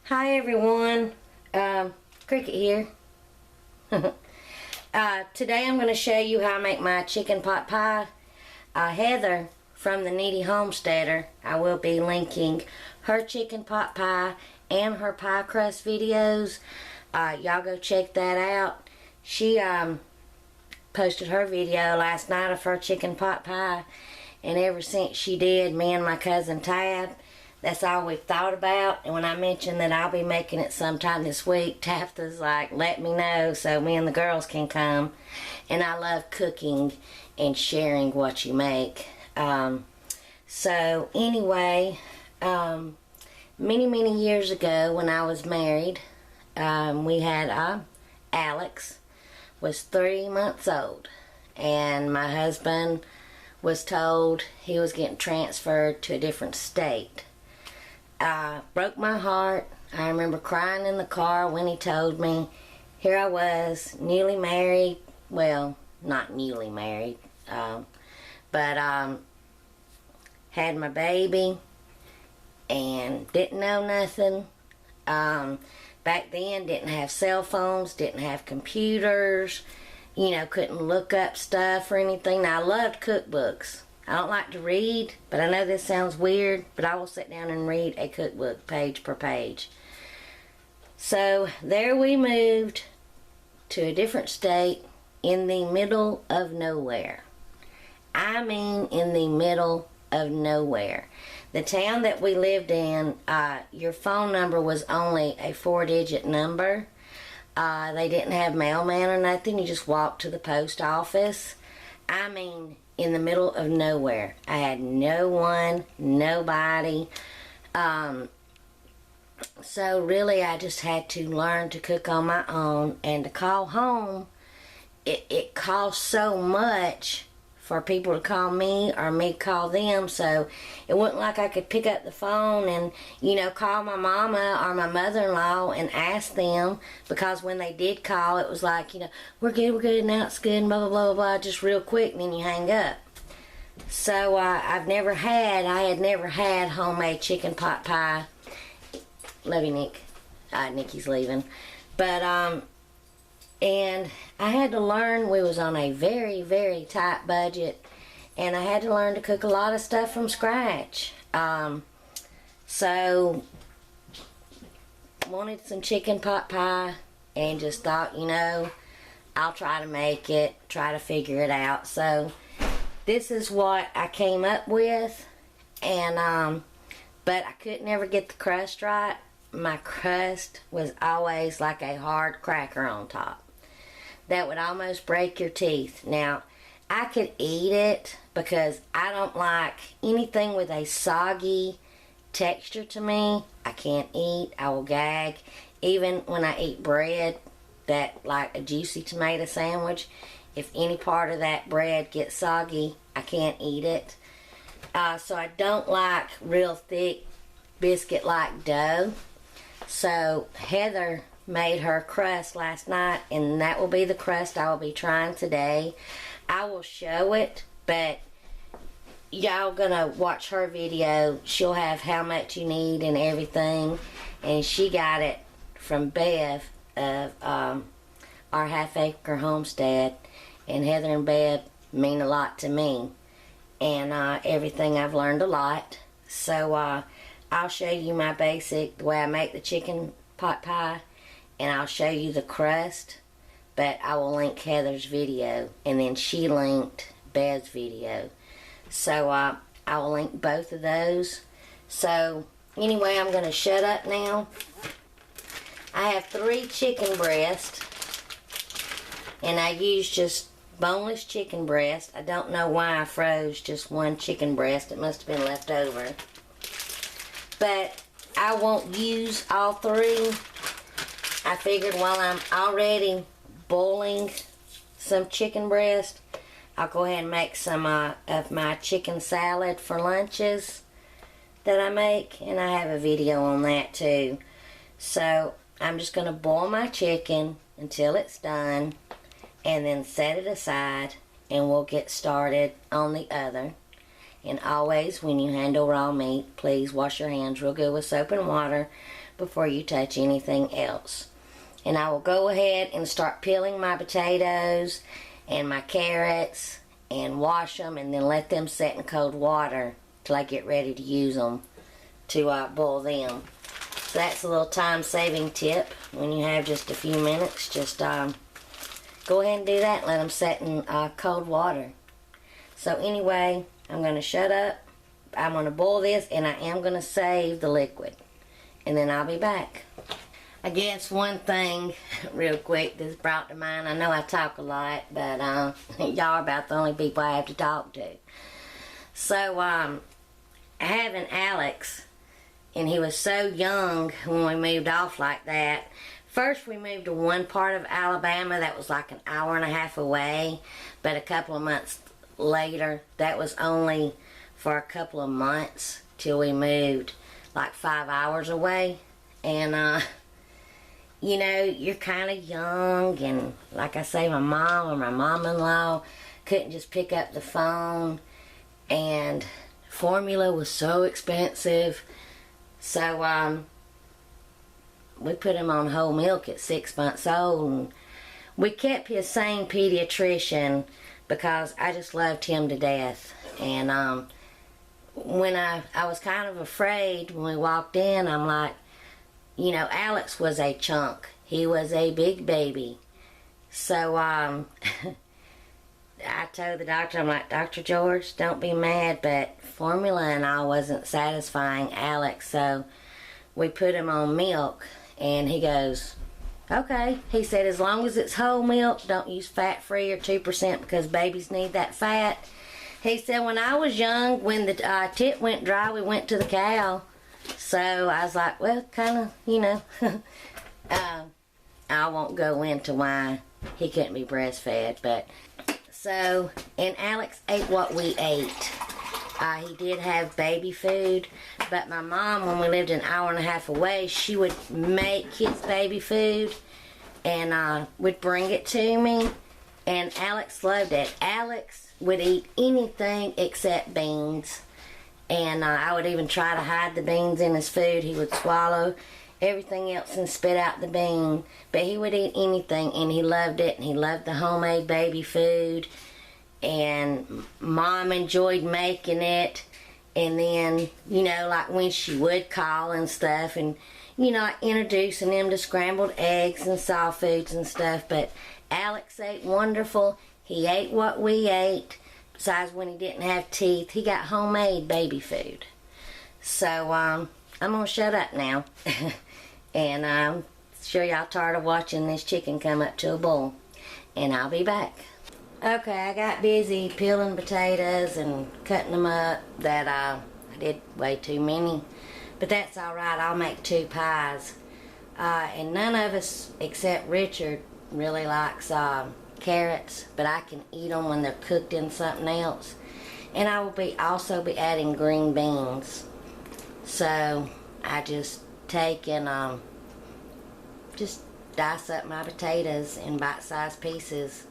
Hi everyone, Cricket here. Today I'm going to show you how I make my chicken pot pie. Heather from the Needy Homesteader, I will be linking her chicken pot pie and her pie crust videos. Y'all go check that out. She posted her video last night of her chicken pot pie, and ever since she did, me and my cousin Tab, that's all we've thought about. And when I mentioned that I'll be making it sometime this week, Tabitha's like, let me know so me and the girls can come. And I love cooking and sharing what you make. So anyway, many years ago when I was married, we had Alex was 3 months old, and my husband was told he was getting transferred to a different state. Broke my heart. I remember crying in the car when he told me. Here I was, newly married. Well, not newly married, but had my baby and didn't know nothing. Back then, didn't have cell phones, didn't have computers, couldn't look up stuff or anything. Now, I loved cookbooks. I don't like to read, but I know this sounds weird, but I will sit down and read a cookbook page per page. So there we moved to a different state in the middle of nowhere. I mean in the middle of nowhere. The town that we lived in, your phone number was only a 4-digit number. They didn't have mailman or nothing. You just walked to the post office. I mean, in the middle of nowhere. I had no one, nobody. So really I just had to learn to cook on my own, and to call home, it cost so much for people to call me or me call them, so it wasn't like I could pick up the phone and, call my mama or my mother-in-law and ask them, because when they did call, it was like, we're good, now it's good, blah, blah, blah, blah, just real quick, and then you hang up. So I had never had homemade chicken pot pie. Love you, Nick. Nikki's leaving. But, and I had to learn. We was on a very, very tight budget, and I had to learn to cook a lot of stuff from scratch. So wanted some chicken pot pie, and just thought, I'll try to make it, try to figure it out. So this is what I came up with, and but I could never get the crust right. My crust was always like a hard cracker on top that would almost break your teeth. Now, I could eat it because I don't like anything with a soggy texture to me. I can't eat. I will gag. Even when I eat bread, that like a juicy tomato sandwich, if any part of that bread gets soggy, I can't eat it. So I don't like real thick biscuit-like dough. So Heather made her crust last night, and that will be the crust I will be trying today. I will show it, but y'all gonna watch her video. She'll have how much you need and everything, and she got it from Bev of our half-acre homestead, and Heather and Bev mean a lot to me, and everything I've learned a lot. So I'll show you my basic, the way I make the chicken pot pie, and I'll show you the crust, but I will link Heather's video, and then she linked Bev's video. So I will link both of those. So anyway, I'm going to shut up now. I have 3 chicken breasts, and I use just boneless chicken breast. I don't know why I froze just 1 chicken breast. It must have been left over. But I won't use all 3. I figured while I'm already boiling some chicken breast, I'll go ahead and make some of my chicken salad for lunches that I make, and I have a video on that too. So I'm just going to boil my chicken until it's done, and then set it aside, and we'll get started on the other. And always, when you handle raw meat, please wash your hands real good with soap and water before you touch anything else. And I will go ahead and start peeling my potatoes and my carrots and wash them and then let them set in cold water till I get ready to use them to boil them. So that's a little time-saving tip. When you have just a few minutes, just go ahead and do that and let them set in cold water. So anyway, I'm going to shut up. I'm going to boil this, and I am going to save the liquid. And then I'll be back. I guess one thing, real quick, this brought to mind. I know I talk a lot, but y'all are about the only people I have to talk to. So, having Alex, and he was so young when we moved off like that. First we moved to one part of Alabama that was like an hour and a half away, but a couple of months later, that was only for a couple of months till we moved like 5 hours away. And you know, you're kind of young, and like I say, my mom or my mom-in-law couldn't just pick up the phone, and formula was so expensive. So we put him on whole milk at 6 months old, and we kept his same pediatrician because I just loved him to death. And when I was kind of afraid when we walked in, I'm like, you know, Alex was a chunk. He was a big baby. So I told the doctor, I'm like, Dr. George, don't be mad, but formula and I wasn't satisfying Alex, so we put him on milk. And he goes, okay. He said, as long as it's whole milk, don't use fat-free or 2% because babies need that fat. He said, when I was young, when the tip went dry, we went to the cow. So I was like, well, kind of, you know. I won't go into why he couldn't be breastfed, but so, and Alex ate what we ate. He did have baby food, but my mom, when we lived an hour and a half away, she would make his baby food and would bring it to me, and Alex loved it. Alex would eat anything except beans, and I would even try to hide the beans in his food. He would swallow everything else and spit out the bean, but he would eat anything, and he loved it, and he loved the homemade baby food. And Mom enjoyed making it, and then, you know, like when she would call and stuff, and, you know, introducing him to scrambled eggs and soft foods and stuff. But Alex ate wonderful. He ate what we ate. Besides, when he didn't have teeth, he got homemade baby food. So I'm gonna shut up now. And I'm sure y'all tired of watching this chicken come up to a boil, and I'll be back. Okay, I got busy peeling potatoes and cutting them up. That I did way too many, but that's all right. I'll make 2 pies. And none of us except Richard really likes carrots, but I can eat them when they're cooked in something else. And I will also be adding green beans. So I just take and just dice up my potatoes in bite-sized pieces.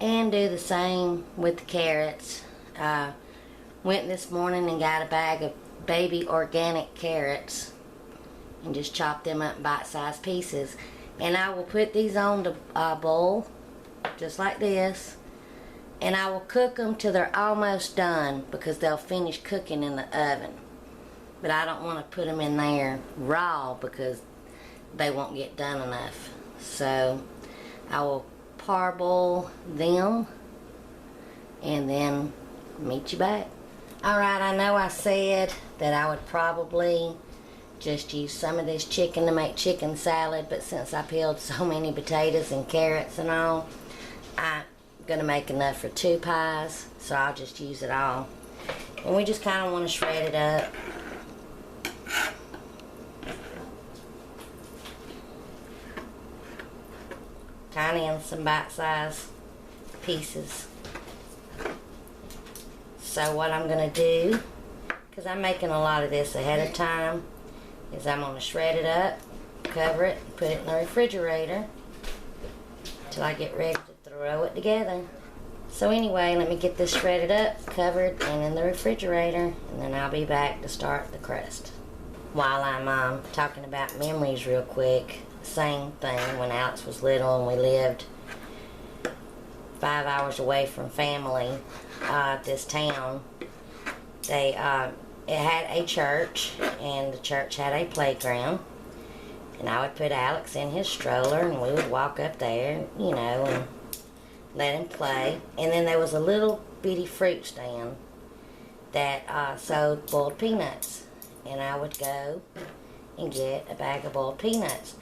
And do the same with the carrots. Went this morning and got a bag of baby organic carrots and just chop them up in bite-sized pieces. And I will put these on the bowl just like this, and I will cook them till they're almost done because they'll finish cooking in the oven. But I don't want to put them in there raw because they won't get done enough. So I will parboil them and then meet you back. Alright, I know I said that I would probably just use some of this chicken to make chicken salad, but since I peeled so many potatoes and carrots and all, I'm gonna make enough for 2 pies, so I'll just use it all. And we just kind of want to shred it up. Tiny in some bite-sized pieces. So what I'm going to do, because I'm making a lot of this ahead of time, is I'm going to shred it up, cover it, put it in the refrigerator till I get ready to throw it together. So anyway, let me get this shredded up, covered, and in the refrigerator, and then I'll be back to start the crust. while I'm talking about memories real quick. Same thing when Alex was little and we lived 5 hours away from family. This town, it had a church, and the church had a playground, and I would put Alex in his stroller and we would walk up there, you know, and let him play. And then there was a little bitty fruit stand that sold boiled peanuts, and I would go and get a bag of boiled peanuts.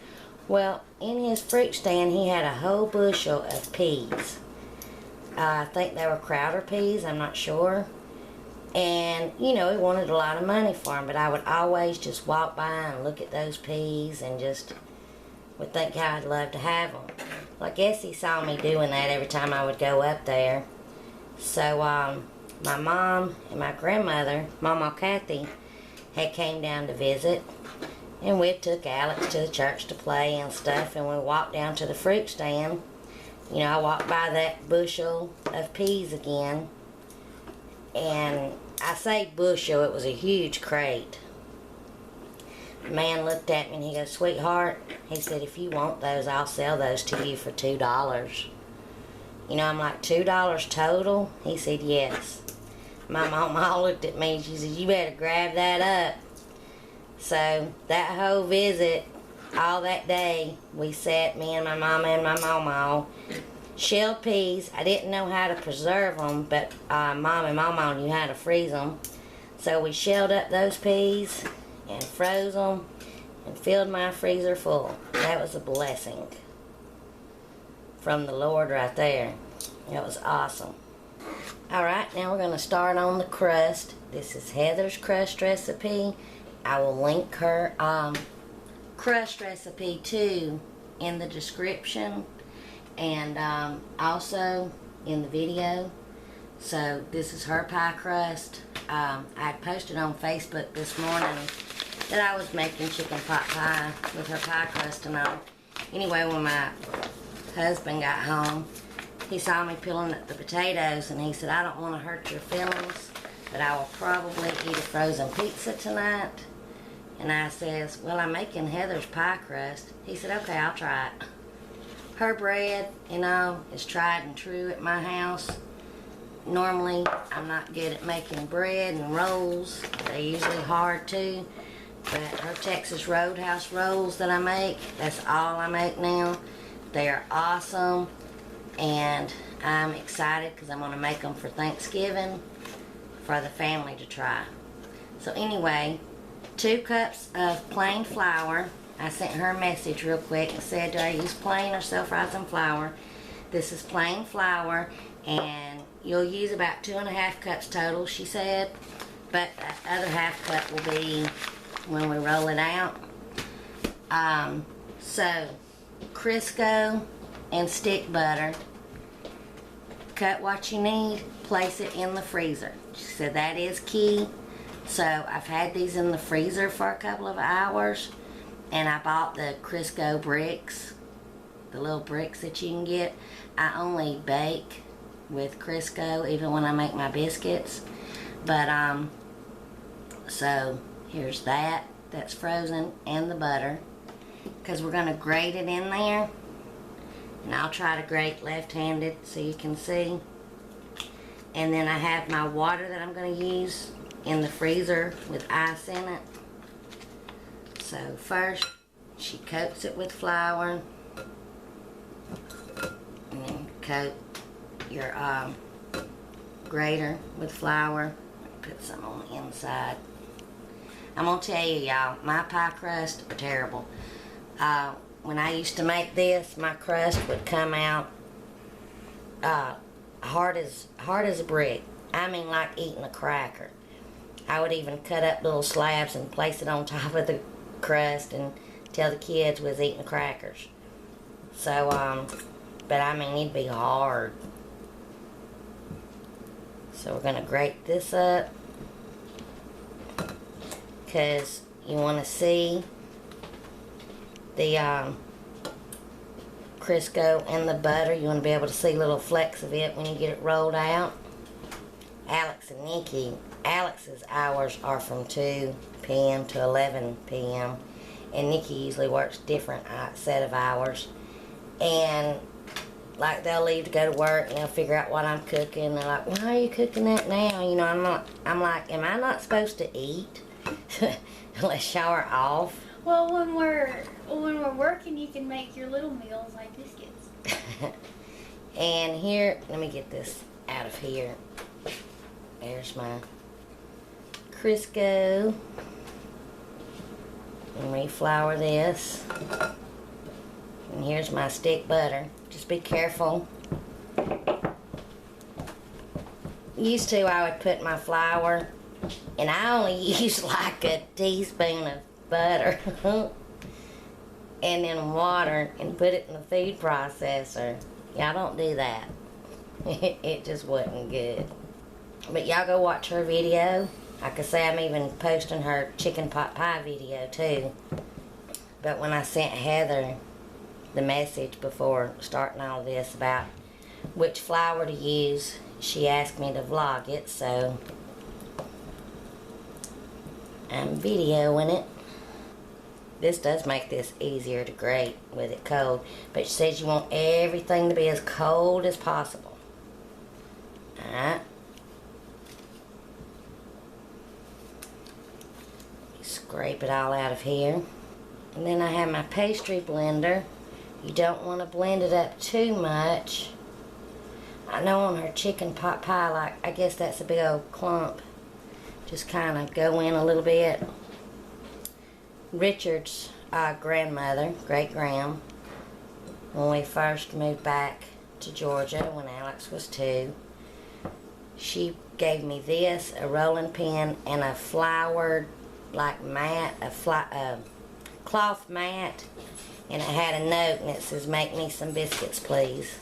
Well, in his fruit stand he had a whole bushel of peas. I think they were Crowder peas, I'm not sure. And, you know, he wanted a lot of money for them, but I would always just walk by and look at those peas and just would think how I'd love to have them. Well, I guess he saw me doing that every time I would go up there. So, my mom and my grandmother, Mama Kathy, had came down to visit, and we took Alex to the church to play and stuff, and we walked down to the fruit stand. You know, I walked by that bushel of peas again, and I say bushel, it was a huge crate. The man looked at me and he goes, "Sweetheart," he said, "if you want those, I'll sell those to you for $2. You know, I'm like, $2 total? He said, "Yes." My mama looked at me and she said, "You better grab that up." So that whole visit, all that day, we sat, me and my mama and my mama, shelled peas. I didn't know how to preserve them, but Mom and Mama knew how to freeze them. So we shelled up those peas and froze them and filled my freezer full. That was a blessing from the Lord right there. That was awesome. Alright, now we're going to start on the crust. This is Heather's crust recipe. I will link her crust recipe too in the description and also in the video. So this is her pie crust. I posted on Facebook this morning that I was making chicken pot pie with her pie crust and all. Anyway, when my husband got home, he saw me peeling up the potatoes and he said, "I don't want to hurt your feelings, but I will probably eat a frozen pizza tonight." And I says, "Well, I'm making Heather's pie crust." He said, "Okay, I'll try it." Her bread, you know, is tried and true at my house. Normally, I'm not good at making bread and rolls. They're usually hard too. But her Texas Roadhouse rolls that I make, that's all I make now. They are awesome. And I'm excited because I'm going to make them for Thanksgiving for the family to try. So anyway, 2 cups of plain flour. I sent her a message real quick and said, "Do I use plain or self-rising flour?" This is plain flour, and you'll use about 2.5 cups total, she said. But the other half cup will be when we roll it out. So, Crisco and stick butter. Cut what you need, place it in the freezer. She said that is key. So I've had these in the freezer for a couple of hours, and I bought the Crisco bricks, the little bricks that you can get. I only bake with Crisco even when I make my biscuits. But so here's that's frozen, and the butter, because we're going to grate it in there. And I'll try to grate left-handed so you can see. And then I have my water that I'm going to use in the freezer with ice in it. So first, she coats it with flour. And then coat your grater with flour. Put some on the inside. I'm going to tell you, y'all, my pie crust are terrible. When I used to make this, my crust would come out hard as a brick. I mean, like eating a cracker. I would even cut up little slabs and place it on top of the crust and tell the kids we was eating crackers. So, but I mean, it'd be hard. So we're going to grate this up, because you want to see the Crisco and the butter. You want to be able to see little flecks of it when you get it rolled out. Alex and Nikki, Alex's hours are from 2 p.m. to 11 p.m. And Nikki usually works different set of hours. And like they'll leave to go to work and they'll figure out what I'm cooking. They're like, why are you cooking that now? You know, I'm like, am I not supposed to eat unless y'all are off? Well, when we're working, you can make your little meals like biscuits. And here, let me get this out of here. There's my Crisco. And reflour this. And here's my stick butter. Just be careful. Used to, I would put my flour, and I only use like a teaspoon of butter and then water and put it in the food processor. Y'all don't do that. It just wasn't good. But y'all go watch her video. Like I say, I'm even posting her chicken pot pie video too. But when I sent Heather the message before starting all this about which flour to use, she asked me to vlog it, so I'm videoing it. This does make this easier to grate with it cold, but she says you want everything to be as cold as possible. Alright. Scrape it all out of here. And then I have my pastry blender. You don't want to blend it up too much. I know on her chicken pot pie, like, I guess that's a big old clump. Just kind of go in a little bit. Richard's grandmother, great-gram, when we first moved back to Georgia, when Alex was 2, she gave me this, a rolling pin, and a floured, like, mat, a cloth mat, and it had a note, and it says, make me some biscuits, please.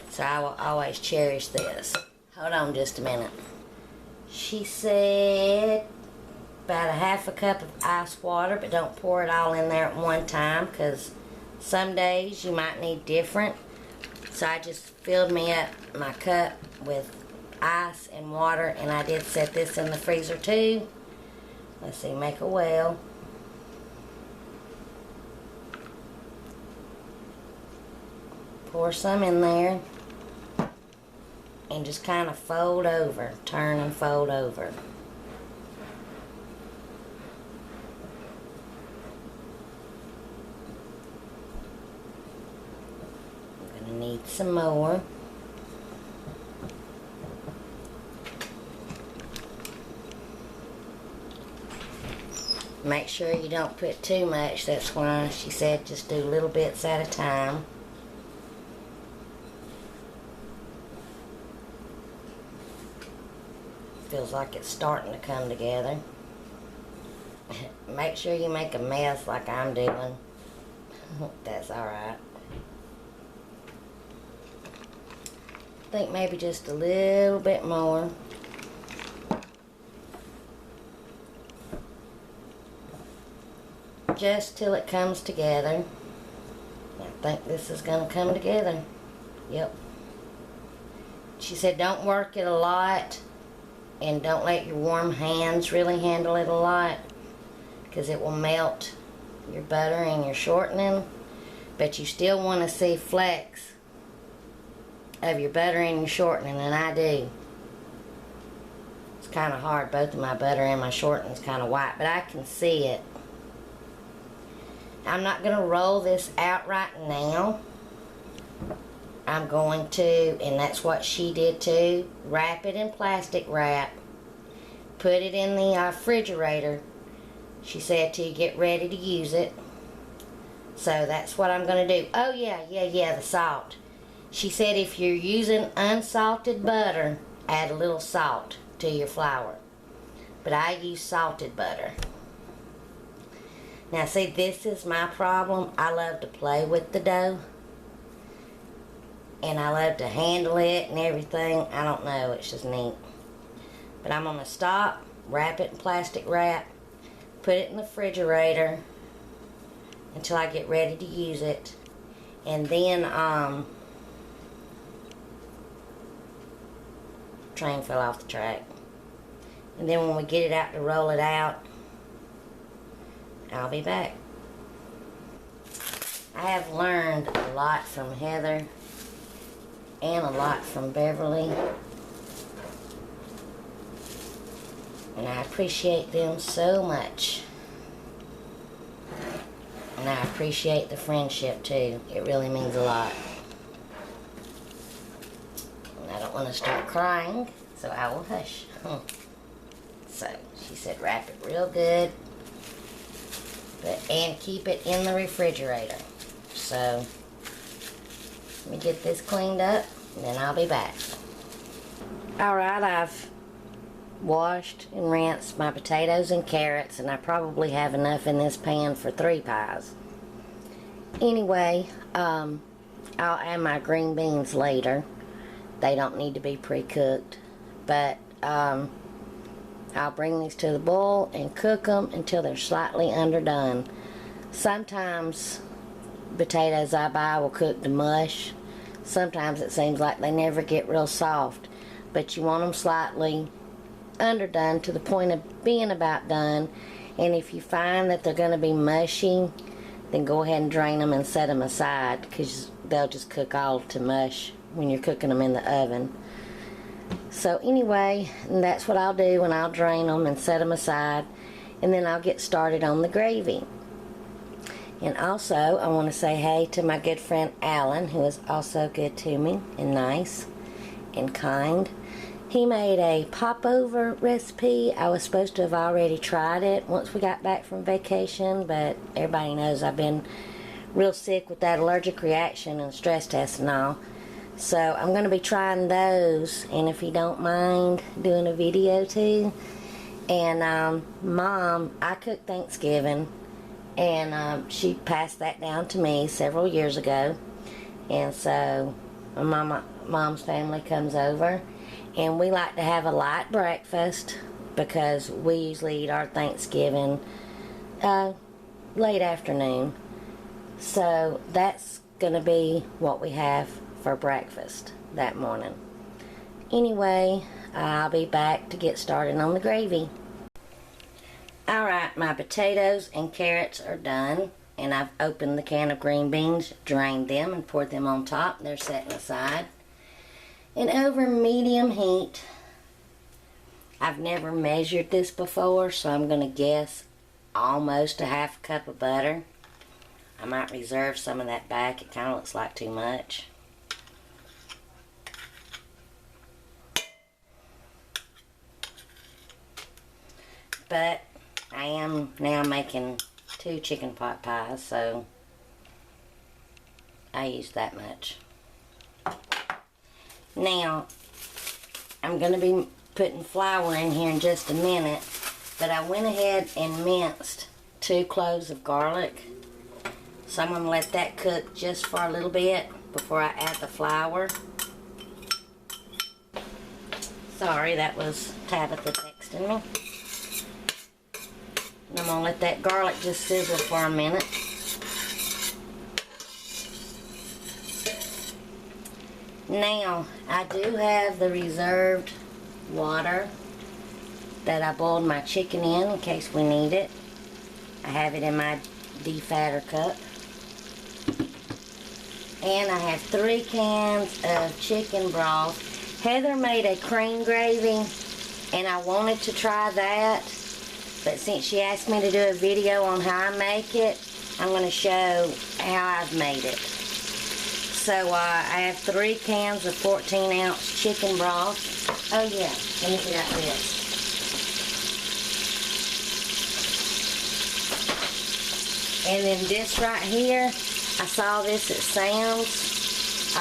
So I will always cherish this. Hold on just a minute. She said about a half a cup of ice water, but don't pour it all in there at one time, because some days you might need different. So I just filled me up my cup with ice and water, and I did set this in the freezer too. Let's see, make a well. Pour some in there. And just kind of fold over. Turn and fold over. I'm going to need some more. Make sure you don't put too much. That's why she said just do little bits at a time. Feels like it's starting to come together. Make sure you make a mess like I'm doing. That's alright. I think maybe just a little bit more. Just till it comes together. I think this is going to come together. Yep. She said don't work it a lot. And don't let your warm hands really handle it a lot, because it will melt your butter and your shortening. But you still want to see flecks of your butter and your shortening, and I do. It's kind of hard. Both of my butter and my shortening is kind of white, but I can see it. I'm not going to roll this out right now. I'm going to, and that's what she did too, wrap it in plastic wrap, put it in the refrigerator, she said, till you get ready to use it. So that's what I'm going to do. Oh yeah, the salt. She said if you're using unsalted butter, add a little salt to your flour. But I use salted butter. Now see, this is my problem. I love to play with the dough. And I love to handle it and everything. I don't know, it's just neat. But I'm going to stop, wrap it in plastic wrap, put it in the refrigerator until I get ready to use it. And then, train fell off the track. And then when we get it out to roll it out, I'll be back. I have learned a lot from Heather and a lot from Beverly. And I appreciate them so much. And I appreciate the friendship too. It really means a lot. And I don't want to start crying, so I will hush. So she said wrap it real good, and keep it in the refrigerator. So let me get this cleaned up and then I'll be back. Alright, I've washed and rinsed my potatoes and carrots, and I probably have enough in this pan for 3 pies. Anyway, I'll add my green beans later. They don't need to be pre-cooked, but I'll bring these to the boil and cook them until they're slightly underdone. Sometimes potatoes I buy will cook to mush. Sometimes it seems like they never get real soft, but you want them slightly underdone to the point of being about done. And if you find that they're going to be mushy, then go ahead and drain them and set them aside, because they'll just cook all to mush when you're cooking them in the oven. So anyway, that's what I'll do, and I'll drain them and set them aside, and then I'll get started on the gravy. And also I want to say hey to my good friend Alan, who is also good to me and nice and kind. He made a popover recipe. I was supposed to have already tried it once we got back from vacation, but everybody knows I've been real sick with that allergic reaction and stress test and all. So I'm going to be trying those, and if you don't mind doing a video too. And Mom, I cooked Thanksgiving, and she passed that down to me several years ago. And so my mom's family comes over, and we like to have a light breakfast because we usually eat our Thanksgiving late afternoon. So that's going to be what we have for breakfast that morning. Anyway, I'll be back to get started on the gravy. Alright, my potatoes and carrots are done, and I've opened the can of green beans, drained them, and poured them on top. They're setting aside. And over medium heat, I've never measured this before, so I'm going to guess almost a half cup of butter. I might reserve some of that back. It kind of looks like too much. But I am now making 2 chicken pot pies, so I use that much. Now, I'm going to be putting flour in here in just a minute, but I went ahead and minced 2 cloves of garlic. So I'm going to let that cook just for a little bit before I add the flour. Sorry, that was Tabitha texting me. And I'm going to let that garlic just sizzle for a minute. Now, I do have the reserved water that I boiled my chicken in case we need it. I have it in my defatter cup. And I have 3 cans of chicken broth. Heather made a cream gravy, and I wanted to try that, but since she asked me to do a video on how I make it, I'm going to show how I've made it. So I have 3 cans of 14-ounce chicken broth. Oh yeah, let me get out this. And then this right here, I saw this at Sam's,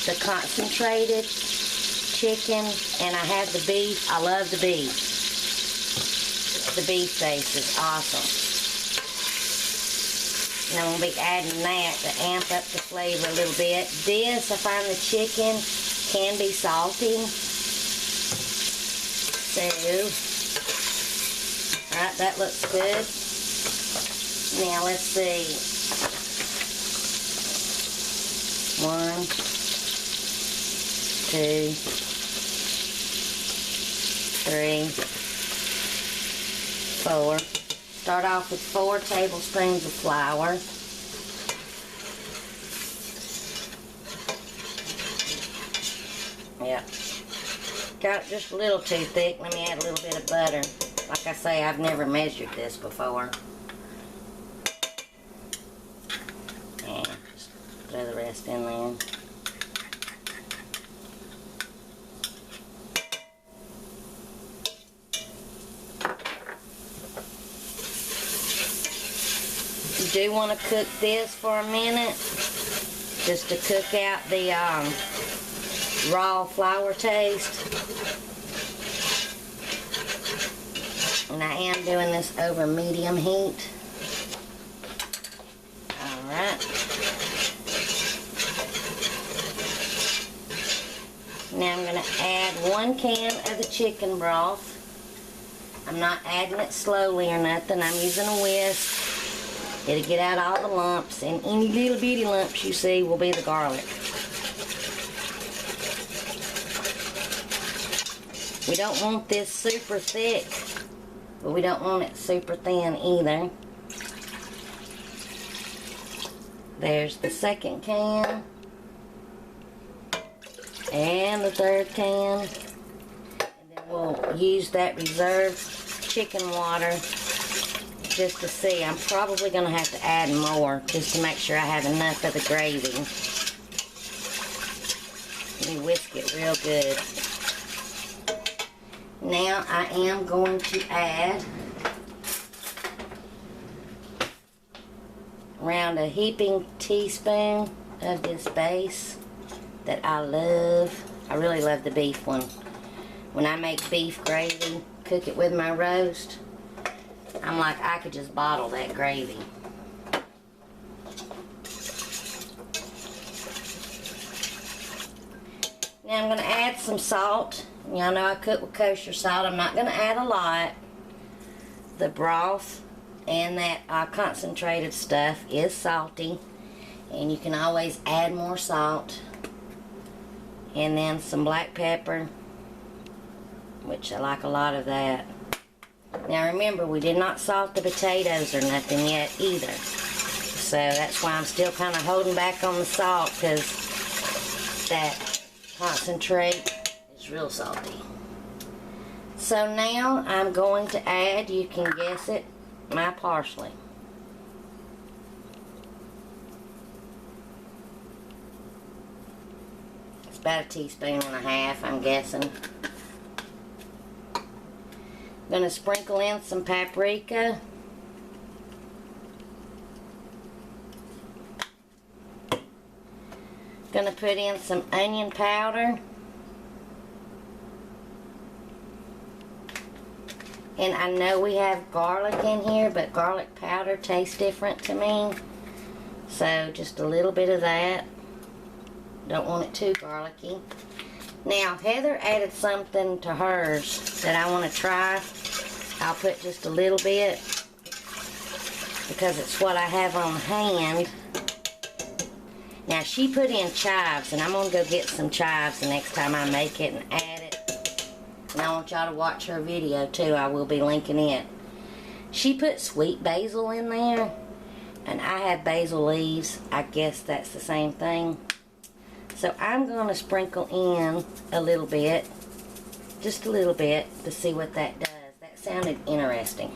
the concentrated chicken, and I have the beef. I love the beef. The beef base is awesome. And I'm going to be adding that to amp up the flavor a little bit. This, I find the chicken can be salty. So, alright, that looks good. Now, let's see. 1, 2, 3, 4, Start off with 4 tablespoons of flour. Yep. Got it just a little too thick. Let me add a little bit of butter. Like I say, I've never measured this before. And just throw the rest in there. You do want to cook this for a minute, just to cook out the raw flour taste. And I am doing this over medium heat. Alright. Now I'm going to add 1 can of the chicken broth. I'm not adding it slowly or nothing. I'm using a whisk. It'll get out all the lumps, and any little bitty lumps you see will be the garlic. We don't want this super thick, but we don't want it super thin either. There's the 2nd can. And the 3rd can. And then we'll use that reserved chicken water just to see. I'm probably going to have to add more just to make sure I have enough of the gravy. Let me whisk it real good. Now I am going to add around a heaping teaspoon of this base that I love. I really love the beef one. When I make beef gravy, cook it with my roast, I'm like, I could just bottle that gravy. Now I'm going to add some salt. Y'all know I cook with kosher salt. I'm not going to add a lot. The broth and that concentrated stuff is salty, and you can always add more salt. And then some black pepper, which I like a lot of that. Now remember, we did not salt the potatoes or nothing yet either. So that's why I'm still kind of holding back on the salt, because that concentrate is real salty. So now I'm going to add, you can guess it, my parsley. It's about 1.5 teaspoons, I'm guessing. Gonna sprinkle in some paprika. Gonna put in some onion powder. And I know we have garlic in here, but garlic powder tastes different to me. So just a little bit of that. Don't want it too garlicky. Now Heather added something to hers that I want to try. I'll put just a little bit because it's what I have on hand. Now she put in chives, and I'm going to go get some chives the next time I make it and add it. And I want y'all to watch her video too. I will be linking it. She put sweet basil in there, and I have basil leaves. I guess that's the same thing. So I'm going to sprinkle in a little bit, just a little bit, to see what that does. That sounded interesting.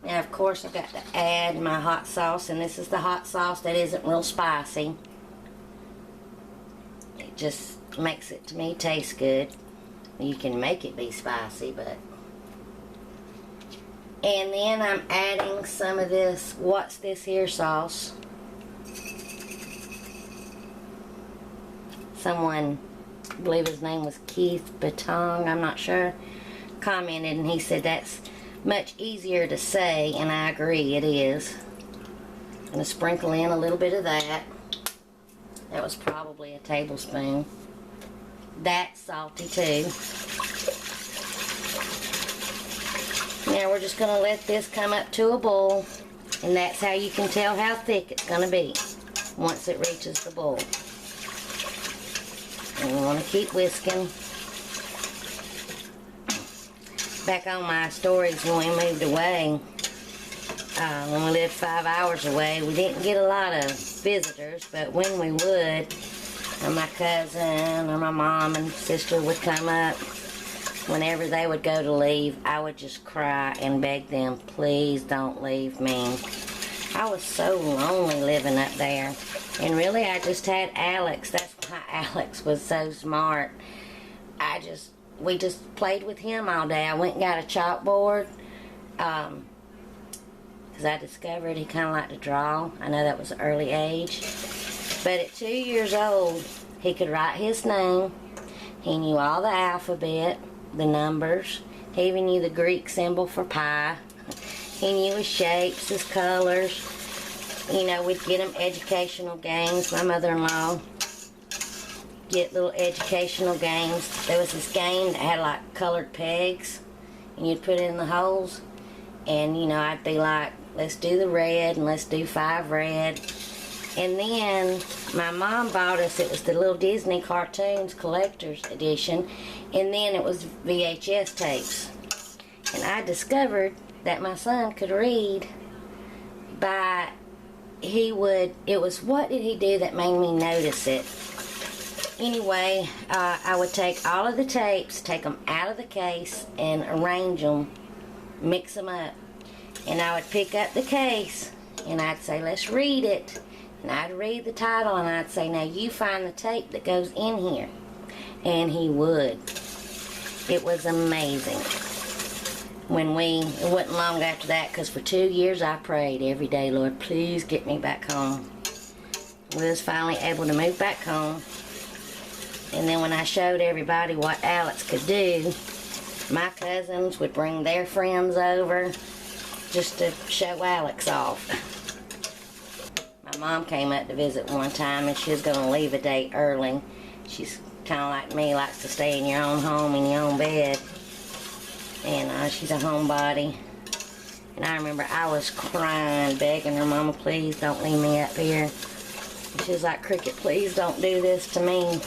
Now, of course, I've got to add my hot sauce, and this is the hot sauce that isn't real spicy. It just makes it, to me, taste good. You can make it be spicy, but... And then I'm adding some of this, what's this here sauce. Someone, I believe his name was Keith Batong, I'm not sure, commented, and he said that's much easier to say, and I agree, it is. I'm going to sprinkle in a little bit of that. That was probably a tablespoon. That's salty too. Now we're just going to let this come up to a boil, and that's how you can tell how thick it's going to be once it reaches the boil. and you want to keep whisking. Back on my stories when we moved away, when we lived 5 hours away, we didn't get a lot of visitors, but when we would, or my cousin or my mom and sister would come up, whenever they would go to leave, I would just cry and beg them, please don't leave me. I was so lonely living up there. And really, I just had Alex. That's why Alex was so smart. We just played with him all day. I went and got a chalkboard, because I discovered he kind of liked to draw. I know that was an early age. But at 2 years old, he could write his name. He knew all the alphabet, the numbers. He even knew the Greek symbol for pi. He knew his shapes, his colors. You know, we'd get him educational games. My mother-in-law get little educational games. There was this game that had like colored pegs, and you'd put it in the holes. And, you know, I'd be like, let's do the red, and let's do 5 red. And then my mom bought us, it was the little Disney cartoons collector's edition, and then it was VHS tapes. And I discovered that my son could read by, what did he do that made me notice it? Anyway, I would take all of the tapes, take them out of the case, and arrange them, mix them up. And I would pick up the case, and I'd say, let's read it. And I'd read the title, and I'd say, now you find the tape that goes in here. And he would. It was amazing. It wasn't long after that, because for 2 years I prayed every day, Lord, please get me back home. We was finally able to move back home. And then when I showed everybody what Alex could do, my cousins would bring their friends over just to show Alex off. My mom came up to visit one time, and she was going to leave a day early. She's kind of like me, likes to stay in your own home, in your own bed. And she's a homebody. And I remember I was crying, begging her, Mama, please don't leave me up here. And she was like, Cricket, please don't do this to me.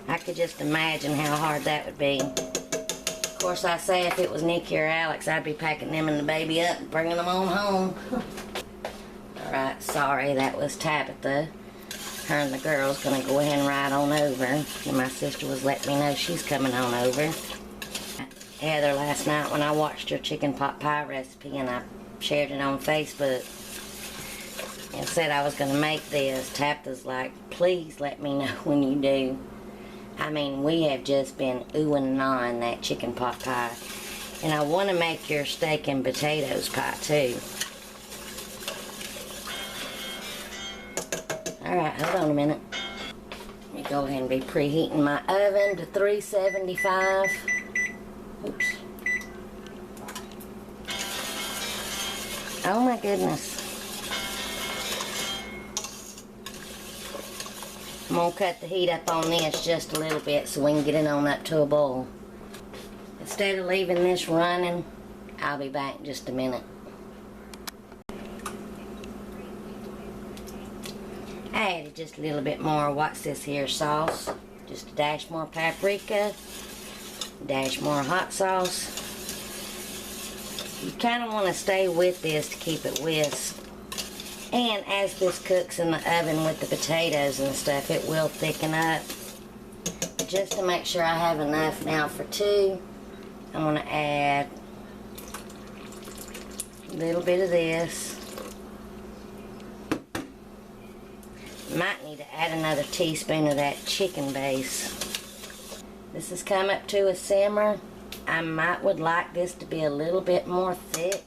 I could just imagine how hard that would be. Of course, I say if it was Nikki or Alex, I'd be packing them and the baby up and bringing them on home. Alright, sorry, that was Tabitha. Her and the girl's gonna go ahead and ride on over. And my sister was letting me know she's coming on over. Heather last night when I watched her chicken pot pie recipe, and I shared it on Facebook and said I was gonna make this. Tabitha's like, please let me know when you do. I mean, we have just been oohing and ahhing that chicken pot pie. And I want to make your steak and potatoes pie too. Alright, hold on a minute. Let me go ahead and be preheating my oven to 375. Oops. Oh my goodness. I'm going to cut the heat up on this just a little bit so we can get it on up to a boil. Instead of leaving this running, I'll be back in just a minute. I added just a little bit more, what's this here, sauce. Just a dash more paprika, a dash more hot sauce. You kind of want to stay with this to keep it whisked. And as this cooks in the oven with the potatoes and stuff, it will thicken up. Just to make sure I have enough now for 2, I'm going to add a little bit of this. Might need to add another teaspoon of that chicken base. This has come up to a simmer. I would like this to be a little bit more thick.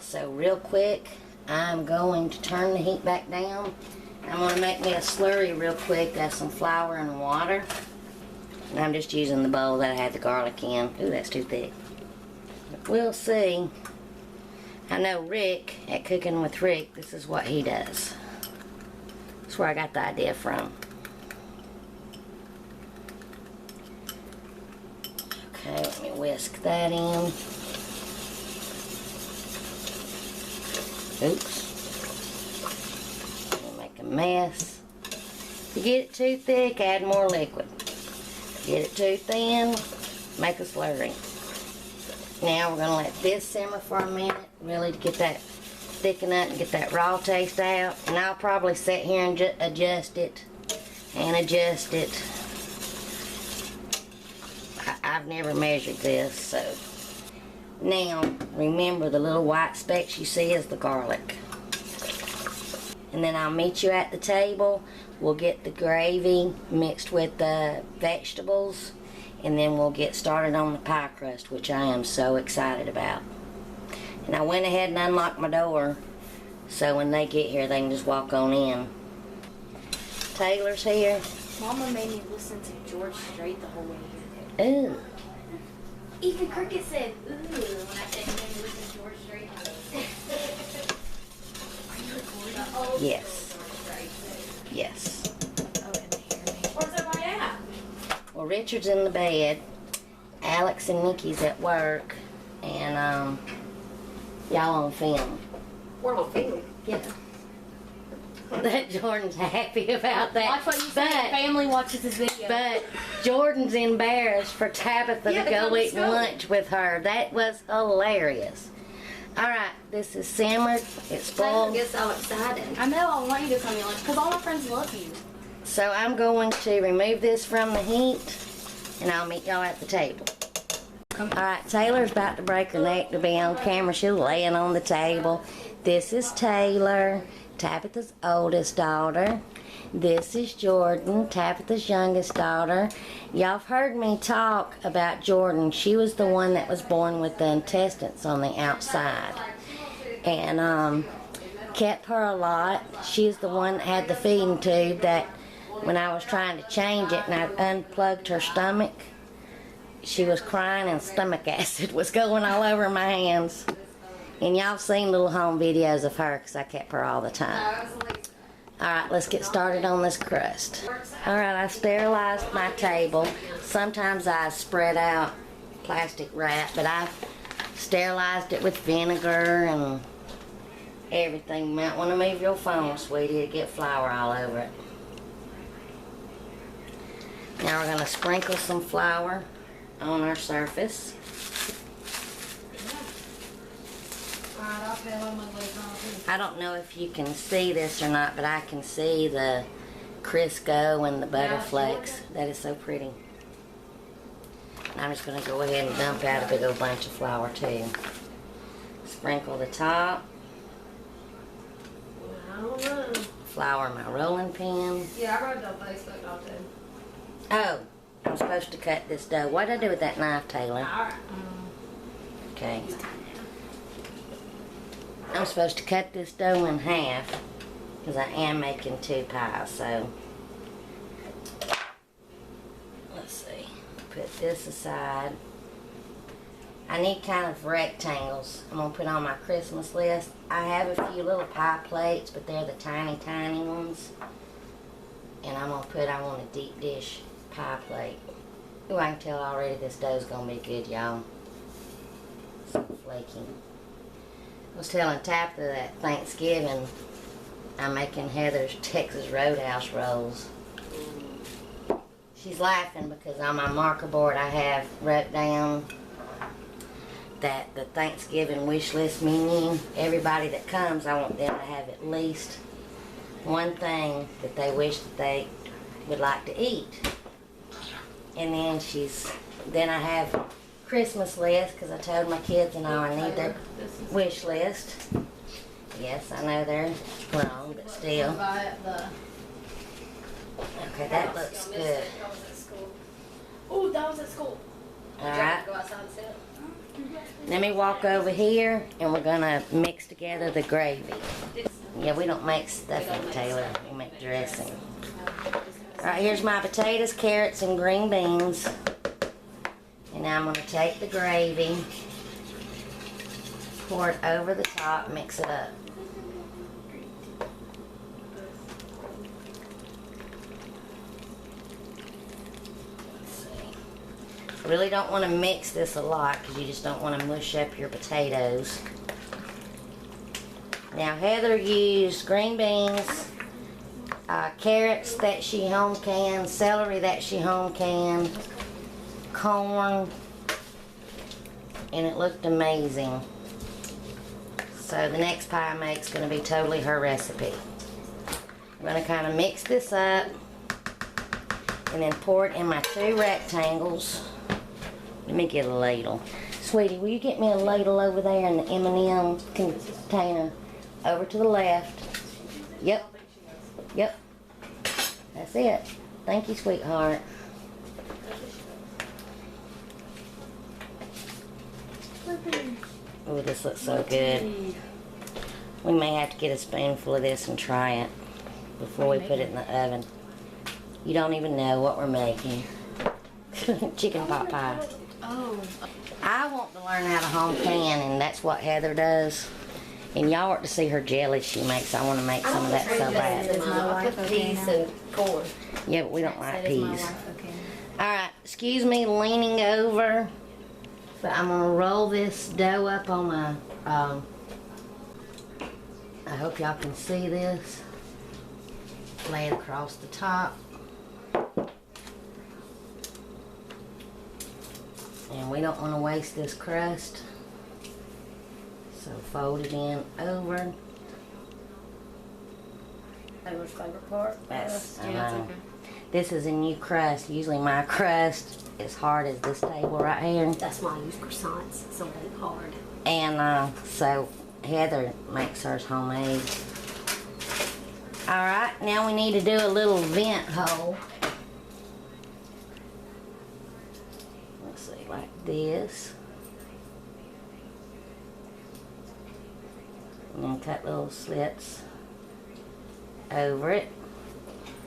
So real quick, I'm going to turn the heat back down. I'm going to make me a slurry real quick. That's some flour and water. And I'm just using the bowl that I had the garlic in. Ooh, that's too thick. But we'll see. I know Rick, at Cooking with Rick, this is what he does. That's where I got the idea from. Okay, let me whisk that in. Oops. Make a mess. If you get it too thick, add more liquid. Get it too thin, make a slurry. Now we're gonna let this simmer for a minute, really to get that thicken up and get that raw taste out. And I'll probably sit here and adjust it and adjust it. I've never measured this, so. Now, remember the little white specks you see is the garlic. And then I'll meet you at the table. We'll get the gravy mixed with the vegetables, and then we'll get started on the pie crust, which I am so excited about. And I went ahead and unlocked my door, so when they get here, they can just walk on in. Taylor's here. Mama made me listen to George Strait the whole way here. Ooh. Even Cricket said, ooh, when I said you made me listen to George Strait. Are you recording? Yes. Yes. Where's everybody at? Well, Richard's in the bed. Alex and Nikki's at work. And, y'all on film. We're on film. Yeah. That Jordan's happy about that. Watch what you say. Family watches this video. But Jordan's embarrassed for Tabitha Yeah, to to go come to eat school. lunch with her. That was hilarious. Alright, this is simmered. It's full. get so excited. I know, I want you to come to lunch because all my friends love you. So I'm going to remove this from the heat, and I'll meet y'all at the table. Alright, Taylor's about to break her neck to be on camera. She's laying on the table. This is Taylor, Tabitha's oldest daughter. This is Jordan, Tabitha's youngest daughter. Y'all have heard me talk about Jordan. She was the one that was born with the intestines on the outside. And kept her a lot. She's the one that had the feeding tube that when I was trying to change it and I unplugged her stomach, she was crying and stomach acid was going all over my hands. And y'all seen little home videos of her because I kept her all the time. Alright, let's get started on this crust. Alright, I sterilized my table. Sometimes I spread out plastic wrap, but I sterilized it with vinegar and everything. You might want to move your phone, sweetie, to get flour all over it. Now we're going to sprinkle some flour on our surface. I don't know if you can see this or not, but I can see the Crisco and the butter flakes. That is so pretty. And I'm just going to go ahead and dump out a big old bunch of flour too. Sprinkle the top. I don't know. Flour my rolling pin. Yeah, I wrote it on Facebook all too. Oh, I'm supposed to cut this dough. What did I do with that knife, Taylor? Alright. Okay. I'm supposed to cut this dough in half because I am making 2 pies, so let's see. Put this aside. I need kind of rectangles. I'm going to put on my Christmas list. I have a few little pie plates, but they're the tiny, tiny ones. And I'm going to put, I want a deep dish pie plate. Ooh, I can tell already this dough's going to be good, y'all. So flaky. I was telling Tabitha that Thanksgiving I'm making Heather's Texas Roadhouse rolls. She's laughing because on my marker board I have wrote down that the Thanksgiving wish list menu, everybody that comes, I want them to have at least one thing that they wish that they would like to eat. And then I have Christmas list because I told my kids and all I need their wish list. Yes, I know they're wrong, but still. Okay, that looks good. Oh, that was at school. Alright, Go outside and sit. let me walk over here and we're gonna mix together the gravy. Yeah, we don't make stuffing, Taylor. We make dressing. Alright, here's my potatoes, carrots, and green beans. And now I'm going to take the gravy, pour it over the top, mix it up. Let's see. I really don't want to mix this a lot because you just don't want to mush up your potatoes. Now Heather used green beans, carrots that she home canned, celery that she home canned, corn, and it looked amazing. So the next pie I make is going to be totally her recipe. I'm going to kind of mix this up and then pour it in my 2 rectangles. Let me get a ladle. Sweetie, will you get me a ladle over there in the M&M container? Over to the left. Yep. Yep. That's it. Thank you, sweetheart. Oh, this looks so good. We may have to get a spoonful of this and try it before we put it in the oven. You don't even know what we're making. Chicken pot pie. Oh. I want to learn how to home can, and that's what Heather does. And y'all ought to see her jelly she makes. I want to make some of that so bad. Is my wife okay Peas now? and corn. Yeah, but we don't like That is my peas. wife okay. Alright, excuse me leaning over, but I'm going to roll this dough up on my, I hope y'all can see this. Lay it across the top. And we don't want to waste this crust. So fold it in over. That was favorite part. That's, I Yeah, it's know. okay. This is a new crust. Usually my crust is hard as this table right here. That's why I use croissants, so they're hard. And so Heather makes hers homemade. Alright, now we need to do a little vent hole. Let's see, like this. And then cut little slits over it.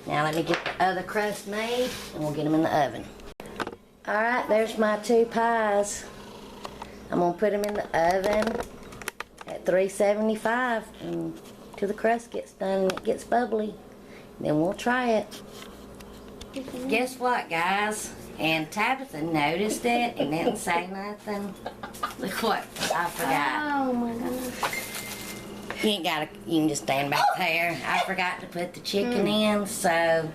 Now let me get the other crust made and we'll get them in the oven. Alright, there's my 2 pies. I'm going to put them in the oven at 375 until the crust gets done and it gets bubbly. Then we'll try it. Guess what, guys? And Tabitha noticed it and didn't say nothing. Look what I forgot. Oh my goodness. You can just stand back there. I forgot to put the chicken in, so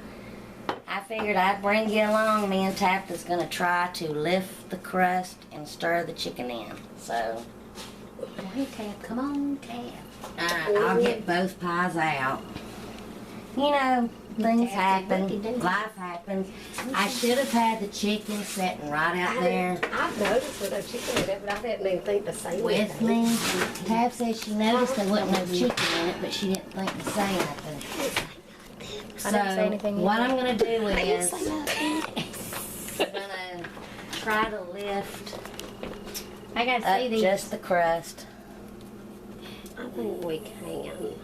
I figured I'd bring you along. Me and Tabitha's gonna try to lift the crust and stir the chicken in. So, Hey, Tab, come on, Tab. I'll get both pies out. You know, things happen. Life happens. I should have had the chicken sitting right out there I've noticed with a chicken in it, but I didn't even think to say with anything. me. Tab said she noticed there wasn't no chicken in it, but she didn't think to say nothing. I didn't say anything So, what either. I'm going to do I didn't is, say nothing. I'm going to try to lift I gotta up see these. just the crust. I think we can.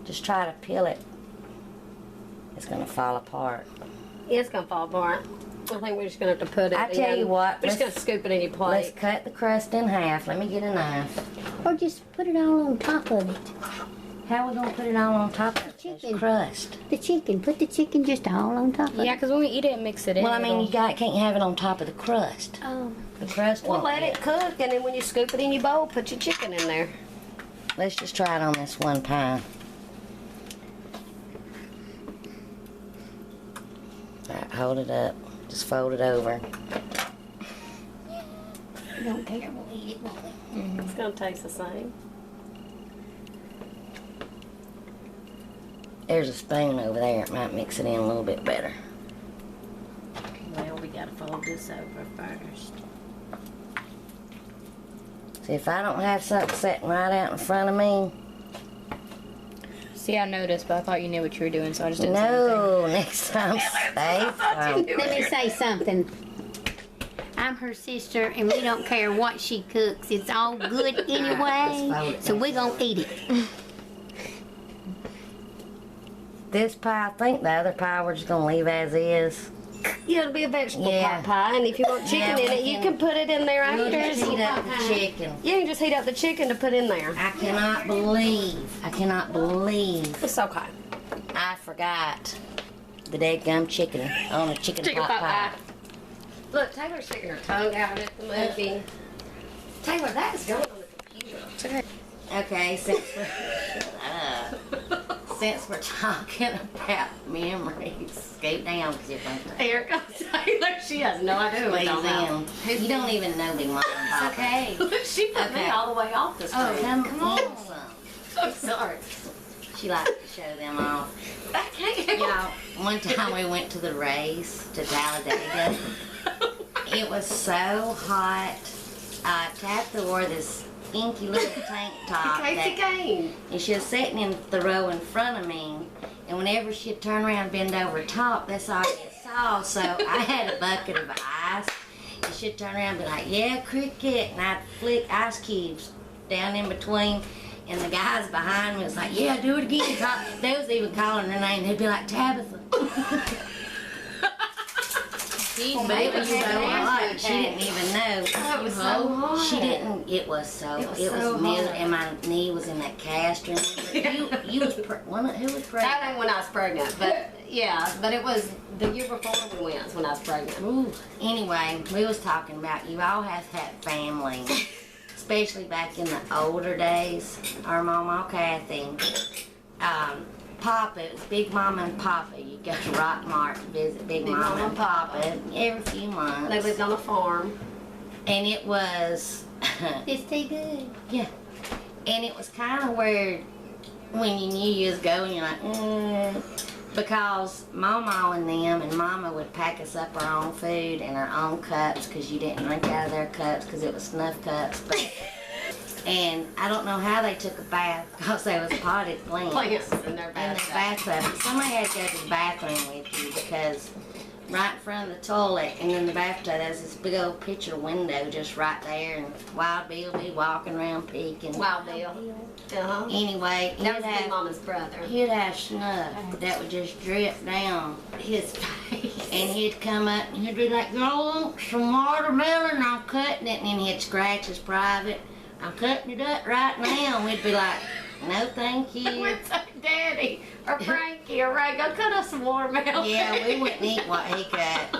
Just try to peel it. It's going to fall apart. It's gonna fall apart. I think we're just gonna have to put it I tell in. you what, We're just gonna let's- scoop it in your Let's plate. cut the crust in half. Let me get a knife. Or just put it all on top of it. How are we going to put it all on top of the Chicken. crust? The chicken. Put the chicken just all on top of Yeah, it. because when we eat it, mix it in. Well, I mean, it'll- you can't have it on top of the crust. Oh. The crust Well, won't let get it cook, and then when you scoop it in your bowl, put your chicken in there. Let's just try it on this one pie. Alright, hold it up. Just fold it over. We don't care. We'll eat it, won't we? It's gonna taste the same. There's a spoon over there. It might mix it in a little bit better. Well, we gotta fold this over first. See, if I don't have something sitting right out in front of me, See, I noticed, but I thought you knew what you were doing, so I just didn't say anything. no, next time stay firm. Let me say something. I'm her sister, and we don't care what she cooks. It's all good anyway, so we're gonna eat it. This pie, I think the other pie we're just gonna leave as is. Yeah, it'll be a vegetable Yeah. pot pie, and if you want chicken Yeah, in we it, you can- can put it in there We'll after. just heat up the chicken. You can just heat up the chicken to put in there. I cannot believe It's okay. I forgot the dead chicken on the chicken pot pie. Look, Taylor's sticking her tongue out at the movie. Taylor, that is going on the computer. Okay, since we're, since we're talking about memories, scoot down because you're going to Here comes Taylor. She has no idea what squeeze we're talking about. in. You don't even know Big Mama and Papa. Okay. She put me Okay. all the way off the screen. Come on. I'm sorry. She likes to show them off. I can't. Y'all, one time we went to the race to Talladega. It was so hot. Tabitha wore this inky little tank top. Casey Kane. And she was sitting in the row in front of me. And whenever she'd turn around and bend over top, that's all you saw. So I had a bucket of ice. And she'd turn around and be like, yeah, cricket. And I'd flick ice cubes down in between. And the guys behind me was like, yeah, do it again. They was even calling her name. They'd be like, Tabitha. But it was so hot. She didn't even know. It was so hot. She didn't. It was so. It was so miserable, hot. and my knee was in that cast. You was who was pregnant? That ain't when I was pregnant, but yeah, but it was the year before we went when I was pregnant. Ooh. Anyway, we was talking about you all have had family, especially back in the older days. Our mama, Kathy, Papa, it was Big Mama and Papa. You go to Rockmart to visit Big Mama and Papa every few months. They lived on a farm. And it was, It's too good. yeah. And it was kind of weird when you knew you was going, you're like, because Mama and them and Mama would pack us up our own food and our own cups because you didn't drink out of their cups because it was snuff cups. And I don't know how they took a bath because there was potted plants In their in the bathtub. But somebody had to go to the bathroom with you because right in front of the toilet and in the bathtub there's this big old picture window just right there, and Wild Bill be walking around peeking. Wild Bill. Uh-huh. Anyway, That was Big Mama's brother. he'd have snuff that would just drip down his face. And he'd come up and he'd be like, "Y'all want some watermelon? I'm cutting it." And then he'd scratch his private. "I'm cutting it up right now." And we'd be like, "No, thank you." We'd say, Daddy, or Frankie, or Ray, go cut us some watermelon. Yeah, we wouldn't eat what he cut.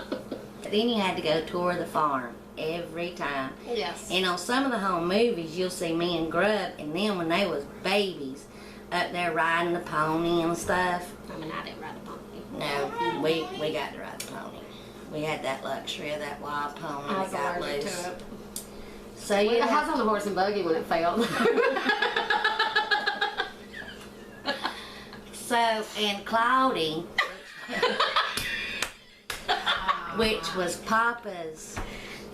But then you had to go tour the farm every time. Yes. And on some of the home movies, you'll see me and Grub and them when they was babies up there riding the pony and stuff. I mean, I didn't ride a pony. No, we got to ride the pony. We had that luxury of that wild pony I that was got allergic loose. to it. So I you was on the horse and buggy when it failed. So, and Cloudy, which was Papa's,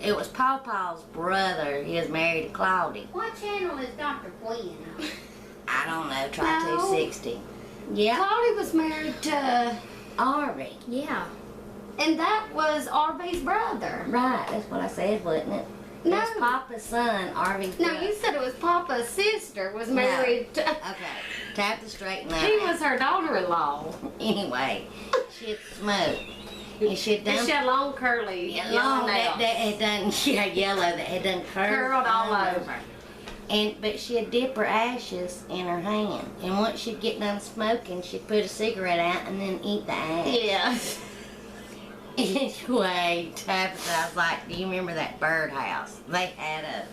it was Pawpaw's brother. He was married to Cloudy. What channel is Dr. Quinn on? I don't know, try No. 260. Yeah, Claudia was married to, Arby. yeah. And that was Arby's brother. Right, that's what I said, wasn't it? No. It was Papa's son, Arby's No, brother. you said it was Papa's sister was married to, Okay, tap the straight and he was her daughter-in-law. Anyway, she'd smoke. And she'd And done she had long curly yeah, yellow long that nails. had done she had yellow that had done Curled all over. But she'd dip her ashes in her hand. And once she'd get done smoking, she'd put a cigarette out and then eat the ash. Yeah. Anyway, Tabitha, I was like, do you remember that birdhouse? They had a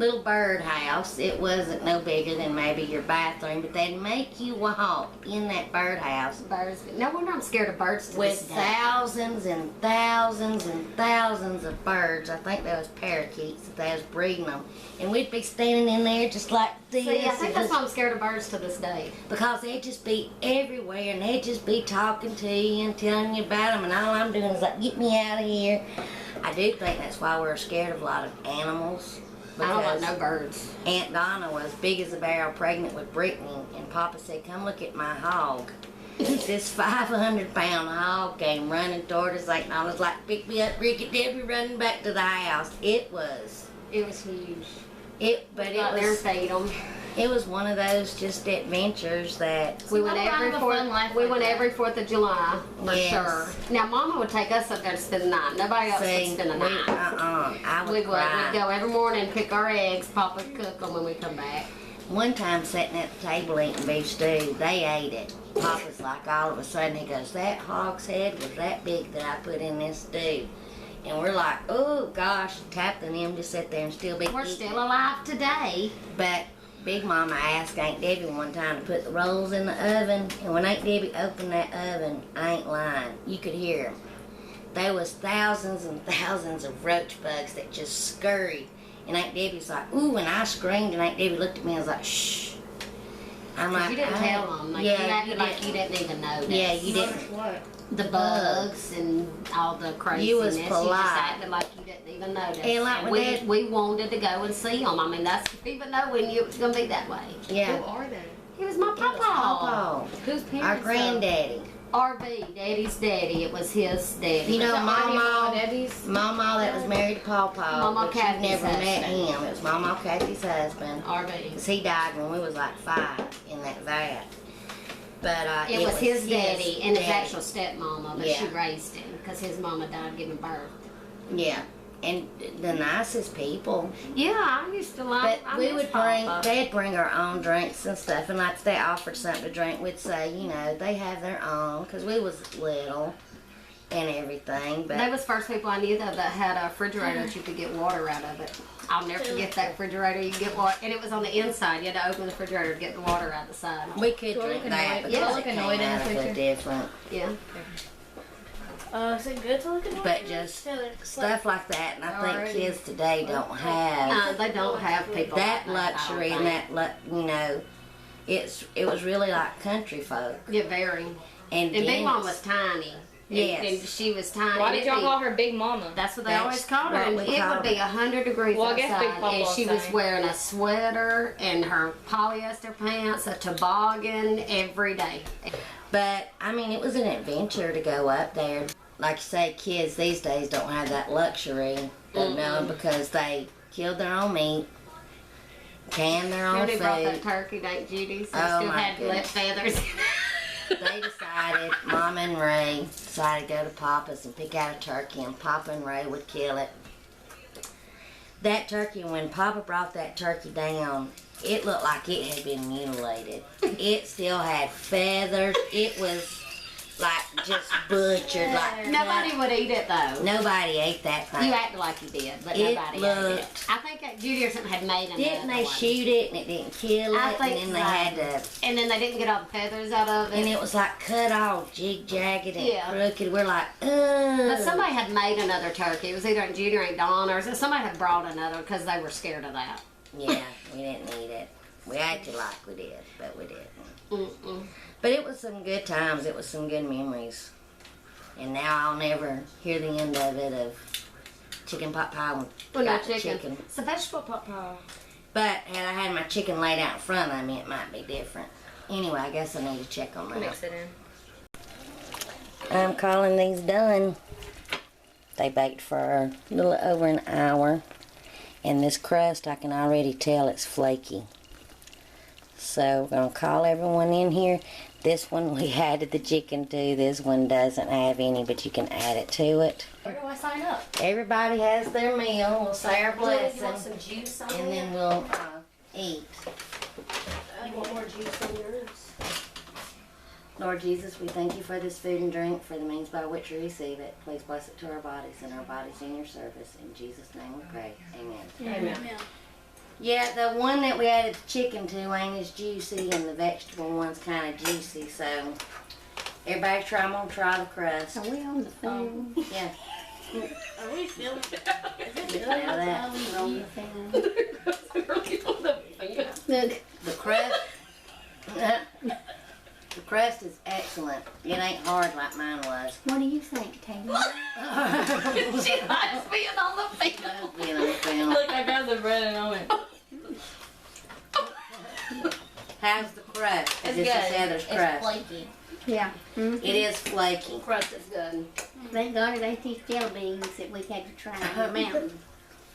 little birdhouse. It wasn't no bigger than maybe your bathroom, but they'd make you walk in that birdhouse Birds. No wonder I'm scared of birds to with this day. thousands and thousands and thousands of birds. I think there was parakeets that they was breeding them. And we'd be standing in there just like this. See, I think and that's just- why I'm scared of birds to this day. because they'd just be everywhere and they'd just be talking to you and telling you about them, and all I'm doing is like, get me out of here. I do think that's why we're scared of a lot of animals. I don't like Because no birds. Aunt Donna was big as a barrel pregnant with Brittany, and Papa said, come look at my hog. This 500-pound hog came running toward us like, and I was like, pick me up, Ricky, Debbie, running back to the house. It was huge. but Go out there and feed them. it was one of those just adventures that We went Mama every have a fourth. fun life We like went that. every 4th of July for Yes. sure. Now, Mama would take us up there to spend the night. Nobody else see, would spend the night. I would We would. cry. We'd go every morning, pick our eggs. Papa would cook them when we come back. One time sitting at the table eating beef stew, they ate it. Papa's like, all of a sudden he goes, that hog's head was that big that I put in this stew. And we're like, oh gosh, tapping them just sit there and still be We're eating. still alive today. But Big Mama asked Aunt Debbie one time to put the rolls in the oven, and when Aunt Debbie opened that oven, I ain't lying, you could hear them. There was thousands and thousands of roach bugs that just scurried, and Aunt Debbie's like, ooh, and I screamed, and Aunt Debbie looked at me and was like, shh. I'm like, you didn't tell them. Like, yeah, you acted like you didn't even notice. Yeah, you didn't. What? The bugs and all the craziness. You was You polite. just acted like you didn't even notice. And like And when Dad- we wanted to go and see them. I mean, that's even though we knew it was going to be that way. Yeah. Who are they? He was my papa. Pawpaw. Whose parents? Our granddaddy. RB, Daddy's daddy. It was his daddy. You know, Mama, Debbie's. Mama that was married to Pawpaw, Mama but you've Kathy's never met husband. him. It was Mama Kathy's husband. RB. 'Cause he died when we was like 5 in that vat. But It was his daddy and his daddy. actual stepmama, but she Yeah. raised him because his mama died giving birth. Yeah, and the nicest people. Yeah, I used to like. But we would they'd bring our own drinks and stuff, and like if they offered something to drink, we'd say, you know, they have their own, because we was little and everything. But They was first people I knew though that had a refrigerator that you could get water out of it. I'll never forget that refrigerator. You could get water, and it was on the inside. You had to open the refrigerator to get the water out the side. we could Do I drink look that annoyed? because Do I it look came annoyed in out the of a picture? different. Yeah. Is it good to look at? But just stuff like that, and I think Alrighty. kids today don't have They don't have people that like luxury I and don't that you know. It was really like country folk. think. Yeah, very. And And Big Mom Dennis- was tiny. Yes. And she was tiny. Why and did it'd y'all be- call her Big Mama? That's what they That's always called her. what And we it called would be 100 degrees Well, I guess Big outside, Papa and was she was saying. wearing a sweater and her polyester pants, a toboggan every day. But I mean, it was an adventure to go up there. Like you say, kids these days don't have that luxury of knowing because they killed their own meat, canned their own Judy brought that food. turkey to Aunt Judy's. They Oh, still my had lip goodness. feathers. They decided, Mama and Ray decided to go to Papa's and pick out a turkey, and Papa and Ray would kill it. That turkey, when Papa brought that turkey down, it looked like it had been mutilated. It still had feathers. It was like just butchered. Like Nobody would eat it though. Nobody ate that thing. You acted like you did, but It nobody ate it. looked- I think that Judy or something had made another Didn't they one. shoot it and it didn't kill it? I think and then they so. had to, And then they didn't get all the feathers out of it. and it was like cut off, jig jagged and Yeah. crooked. We're like, ugh. But somebody had made another turkey. It was either Aunt Judy or Aunt Dawn, or somebody had brought another because they were scared of that. Yeah, we didn't eat it. We acted like we did, but we didn't. Mm-mm. But it was some good times. It was some good memories. And now I'll never hear the end of it of chicken pot pie when Well, no got the chicken. It's a vegetable pot pie. But had I had my chicken laid out in front of me, it might be different. Anyway, I guess I need to check on that. Mix it in. I'm calling these done. They baked for a little over an hour. And this crust, I can already tell it's flaky. So we're going to call everyone in here. This one we added the chicken to. This one doesn't have any, but you can add it to it. Where do I sign up? Everybody has their meal. We'll say our You want blessing. some juice on And it? then we'll eat. You want more juice on yours? Lord Jesus, we thank you for this food and drink, for the means by which we receive it. Please bless it to our bodies and our bodies in your service. In Jesus' name we pray. Amen. Amen. Yeah, the one that we added the chicken to ain't as juicy, and the vegetable one's kind of juicy, so everybody try. I'm going to try the crust. Are we on the phone? Yeah. Are we filming? Get out of that. We're on the phone. Look. The crust, the crust is excellent. It ain't hard like mine was. What do you think, Taylor? She likes being on the field. You know, film. Look, I grabbed the bread and I went. How's the crust? It's This good. is Heather's It's crust. flaky. Yeah. It is flaky. Crust is good. Thank God it ain't these jelly beans that we had to try on the mountain.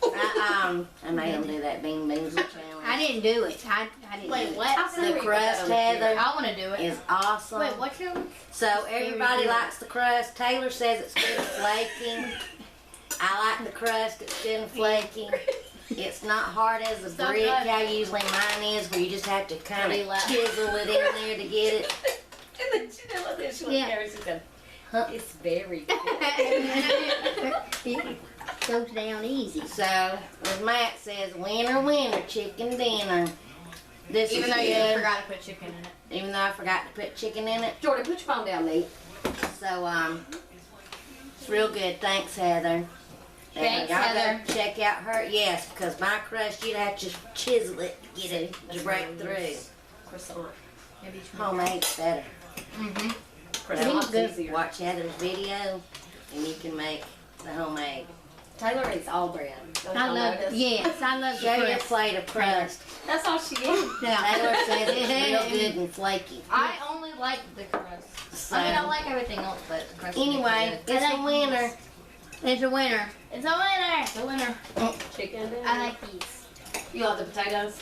I made them do that bean beans challenge. I didn't do it. I didn't Wait, do it. what? The crust, Heather, I want to do it. is awesome. Wait, what's yours? So everybody good. likes the crust. Taylor says it's good and flaky. I like the crust. It's good and flaky. It's not hard as a So brick. good. How usually mine is, where you just have to kind Pretty of loud. chisel it in there to get it. And then she did look at she Yeah. Harris and said, Huh. it's very good. It goes down easy. So, as Matt says, winner, winner, chicken dinner. This Even is though you good. forgot to put chicken in it. Even though I forgot to put chicken in it. Jordan, put your phone down, mate. So, it's real good. Thanks, Heather. Thanks, y'all Heather. Go check out her. Yes, because my crust, you'd have to chisel it to get it to break through. Croissant. Maybe you should make Homemade's better. Mm-hmm. Croissant's easier. Watch Heather's video, and you can make the homemade. Taylor eats all bread. Don't I y'all love, notice? yes, I love Show the you a crust. plate of crust. That's all she eats. Yeah. Taylor says it's real good and flaky. I only like the crust. So, I mean, I like everything else, but the crust is anyway, good. it's a winner. It's a winner. It's a winner. It's a winner. Chicken. I like these. You love the potatoes?